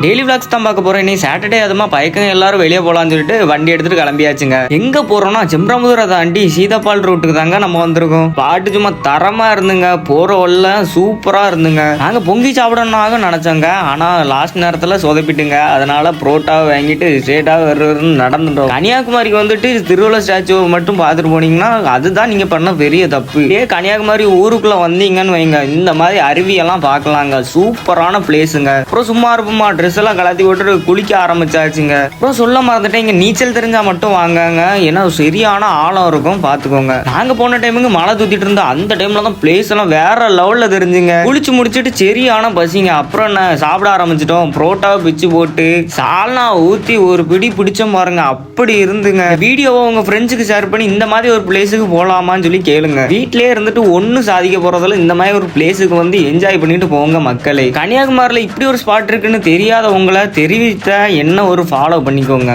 Daily vlogs தான் பார்க்க போறேன். இன்னைக்கு சாட்டர்டே அதுமா பைக்கங்க எல்லாரும் வெளியே போலாம்னு சொல்லிட்டு வண்டி எடுத்துட்டு கிளம்பியாச்சுங்க. எங்க போறோம்னா செம்ப்ராம்புதூரை தாண்டி சீதாபால் ரூட்டுக்கு தாங்க நம்ம வந்திருக்கோம். பாட்டு சும்மா தரமா இருந்துங்க, போற வல்ல சூப்பரா இருந்துங்க. நாங்க பொங்கி சாப்பிடணும்னாக நினைச்சோங்க, ஆனா லாஸ்ட் நேரத்துல சொதப்பிட்டுங்க. அதனால புரோட்டாவை வாங்கிட்டு ஸ்ட்ரெயிட்டா நடந்துட்டோம். கன்னியாகுமரிக்கு வந்துட்டு திருவள்ளுவர் ஸ்டாச்சுவை மட்டும் பார்த்துட்டு போனீங்கன்னா அதுதான் நீங்க பண்ண பெரிய தப்பு. கன்னியாகுமரி ஊருக்குள்ள வந்தீங்கன்னு வைங்க, இந்த மாதிரி அருவியெல்லாம் பார்க்கலாங்க. சூப்பரான பிளேஸுங்க. அப்புறம் சும்மா இருப்போமா, ட்ரெஸ் எல்லாம் கலத்தி விட்டு குளிக்க ஆரம்பிச்சாச்சுங்க. அப்புறம் சொல்ல மறந்துட்டேன், இங்க நீச்சல் தெரிஞ்சா மட்டும் வாங்க, ஏன்னா சரியான ஆழம் இருக்கும் பாத்துக்கோங்க. நாங்க போன டைமுக்கு மழை தூத்திட்டு இருந்தா அந்த டைம்ல தான் பிளேஸ் எல்லாம் வேற லெவல்ல தெரிஞ்சுங்க. குளிச்சு முடிச்சுட்டு சரியான பசிங்க. அப்புறம் என்ன சாப்பிட ஆரம்பிச்சிட்டோம். புரோட்டாவை பிச்சு போட்டு சால்னா ஊத்தி ஒரு பிடி பிடிச்சோம் பாருங்க, அப்படி இருந்துங்க. வீடியோவை உங்க ஃப்ரெண்ட்ஸுக்கு ஷேர் பண்ணி இந்த மாதிரி ஒரு பிளேஸுக்கு போலாமான்னு சொல்லி கேளுங்க. வீட்லயே இருந்துட்டு ஒன்னும் சாதிக்க போறதுல இந்த மாதிரி ஒரு பிளேஸுக்கு வந்து என்ஜாய் பண்ணிட்டு போங்க மக்களே. கன்னியாகுமரியில இப்படி ஒரு ஸ்பாட் இருக்குன்னு தெரியாதவங்களை தெரிவித்த என்ன ஒரு ஃபாலோ பண்ணிக்கோங்க.